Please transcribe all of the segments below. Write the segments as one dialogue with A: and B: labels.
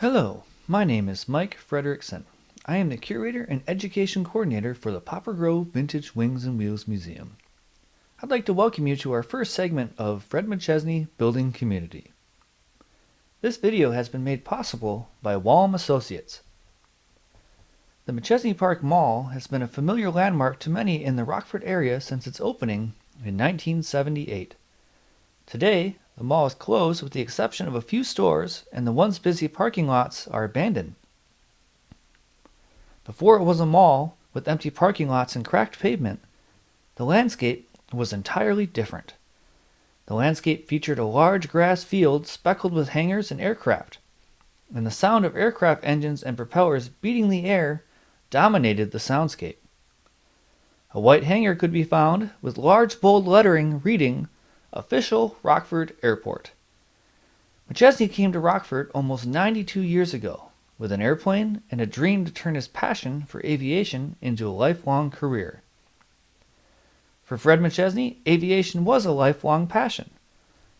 A: Hello, my name is Mike Frederiksen. I am the Curator and Education Coordinator for the Poplar Grove Vintage Wings and Wheels Museum. I'd like to welcome you to our first segment of Fred Machesney Building Community. This video has been made possible by Walm Associates. The Machesney Park Mall has been a familiar landmark to many in the Rockford area since its opening in 1978. Today, the mall is closed with the exception of a few stores, and the once busy parking lots are abandoned. Before it was a mall with empty parking lots and cracked pavement, the landscape was entirely different. The landscape featured a large grass field speckled with hangars and aircraft, and the sound of aircraft engines and propellers beating the air dominated the soundscape. A white hangar could be found with large bold lettering reading Official Rockford Airport. Machesney came to Rockford almost 92 years ago with an airplane and a dream to turn his passion for aviation into a lifelong career. For Fred Machesney, aviation was a lifelong passion.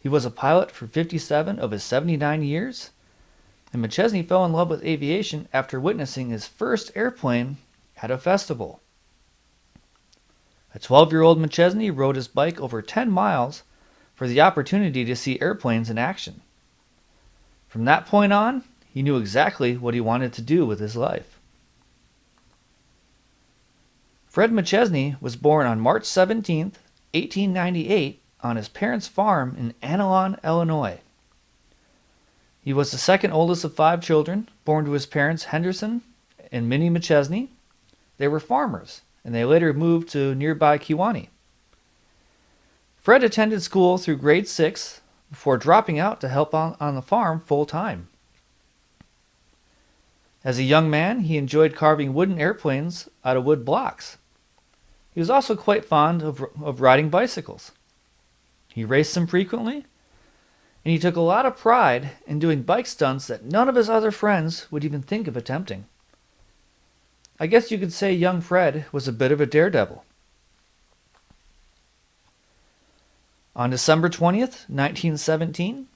A: He was a pilot for 57 of his 79 years, and Machesney fell in love with aviation after witnessing his first airplane at a festival. A 12-year-old Machesney rode his bike over 10 miles for the opportunity to see airplanes in action. From that point on, he knew exactly what he wanted to do with his life. Fred Machesney was born on March 17, 1898, on his parents' farm in Anilon, Illinois. He was the second oldest of 5 children, born to his parents Henderson and Minnie Machesney. They were farmers, and they later moved to nearby Kewanee. Fred attended school through grade 6 before dropping out to help on the farm full-time. As a young man, he enjoyed carving wooden airplanes out of wood blocks. He was also quite fond of riding bicycles. He raced them frequently, and he took a lot of pride in doing bike stunts that none of his other friends would even think of attempting. I guess you could say young Fred was a bit of a daredevil. On December 20th, 1917,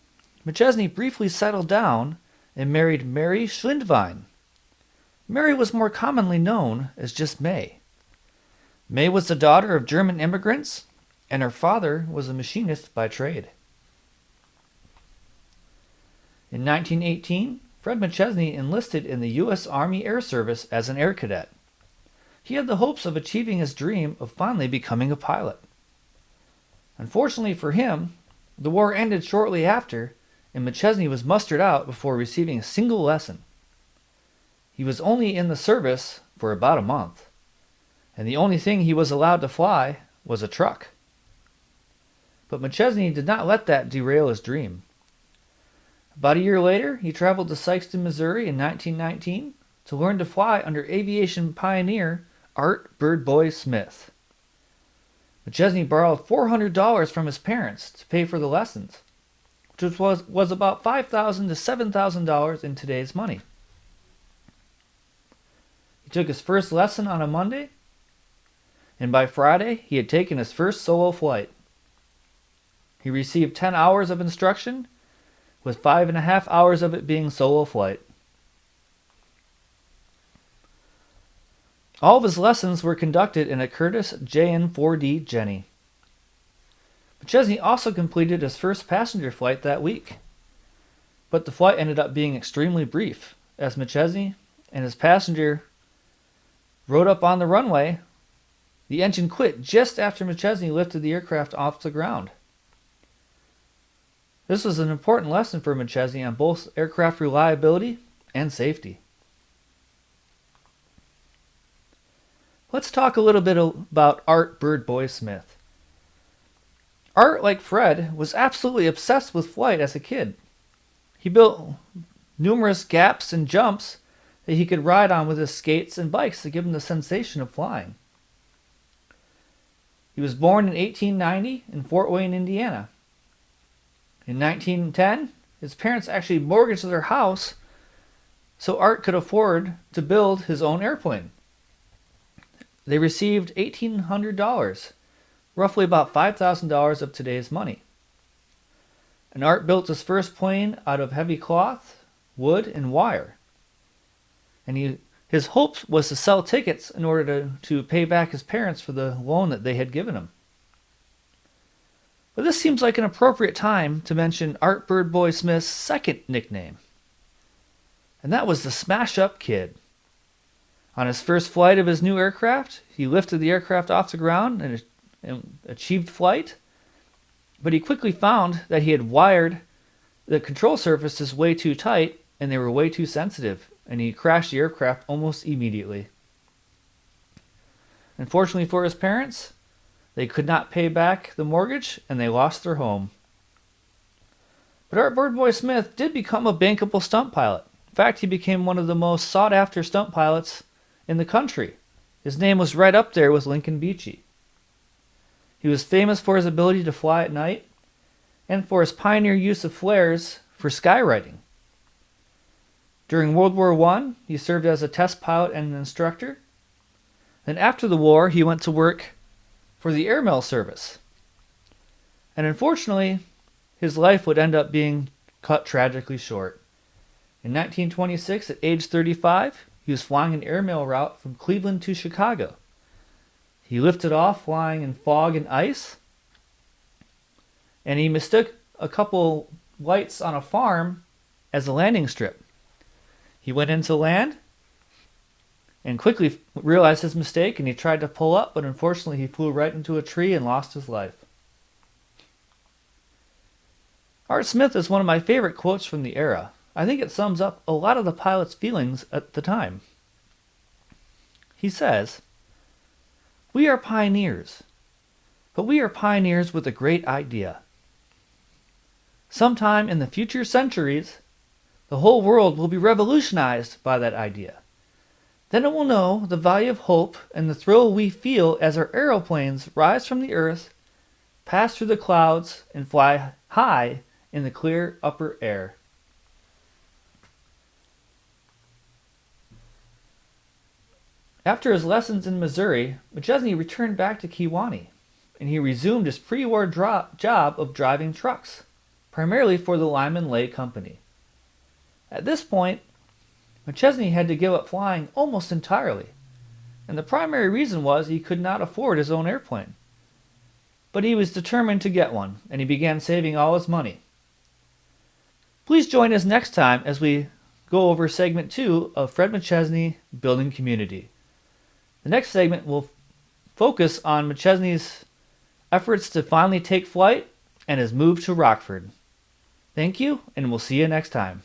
A: Machesney briefly settled down and married Mary Schlindwein. Mary was more commonly known as just May. May was the daughter of German immigrants, and her father was a machinist by trade. In 1918, Fred Machesney enlisted in the U.S. Army Air Service as an air cadet. He had the hopes of achieving his dream of finally becoming a pilot. Unfortunately for him, the war ended shortly after, and Machesney was mustered out before receiving a single lesson. He was only in the service for about a month, and the only thing he was allowed to fly was a truck. But Machesney did not let that derail his dream. About a year later, he traveled to Sikeston, Missouri in 1919 to learn to fly under aviation pioneer Art Birdboy Smith. Machesney borrowed $400 from his parents to pay for the lessons, which was about $5,000 to $7,000 in today's money. He took his first lesson on a Monday, and by Friday he had taken his first solo flight. He received 10 hours of instruction, with 5.5 hours of it being solo flight. All of his lessons were conducted in a Curtiss JN4D Jenny. Machesney also completed his first passenger flight that week, but the flight ended up being extremely brief, as Machesney and his passenger rode up on the runway. The engine quit just after Machesney lifted the aircraft off the ground. This was an important lesson for Machesney on both aircraft reliability and safety. Let's talk a little bit about Art Birdboy Smith. Art, like Fred, was absolutely obsessed with flight as a kid. He built numerous gaps and jumps that he could ride on with his skates and bikes to give him the sensation of flying. He was born in 1890 in Fort Wayne, Indiana. In 1910, his parents actually mortgaged their house so Art could afford to build his own airplane. They received $1,800, roughly about $5,000 of today's money. And Art built his first plane out of heavy cloth wood, and wire. And his hope was to sell tickets in order to pay back his parents for the loan that they had given him. But this seems like an appropriate time to mention Art Birdboy Smith's second nickname, and that was the Smash-Up Kid. On his first flight of his new aircraft, he lifted the aircraft off the ground and achieved flight, but he quickly found that he had wired the control surfaces way too tight and they were way too sensitive, and he crashed the aircraft almost immediately. Unfortunately for his parents, they could not pay back the mortgage and they lost their home. But Art Birdboy Smith did become a bankable stunt pilot. In fact, he became one of the most sought-after stunt pilots in the country. His name was right up there with Lincoln Beachey. He was famous for his ability to fly at night and for his pioneer use of flares for skywriting. During World War I, he served as a test pilot and an instructor. Then after the war, he went to work for the airmail service. And unfortunately, his life would end up being cut tragically short. In 1926, at age 35, he was flying an airmail route from Cleveland to Chicago. He lifted off flying in fog and ice, and he mistook a couple lights on a farm as a landing strip. He went into land and quickly realized his mistake, and he tried to pull up, but unfortunately he flew right into a tree and lost his life. Art Smith is one of my favorite quotes from the era. I think it sums up a lot of the pilot's feelings at the time. He says, "We are pioneers, but we are pioneers with a great idea. Sometime in the future centuries, the whole world will be revolutionized by that idea. Then it will know the value of hope and the thrill we feel as our aeroplanes rise from the earth, pass through the clouds, and fly high in the clear upper air." After his lessons in Missouri, Machesney returned back to Kewanee, and he resumed his pre-war job of driving trucks, primarily for the Lyman Lay Company. At this point, Machesney had to give up flying almost entirely, and the primary reason was he could not afford his own airplane. But he was determined to get one, and he began saving all his money. Please join us next time as we go over segment 2 of Fred Machesney, Building Community. The next segment will focus on Machesney's efforts to finally take flight and his move to Rockford. Thank you, and we'll see you next time.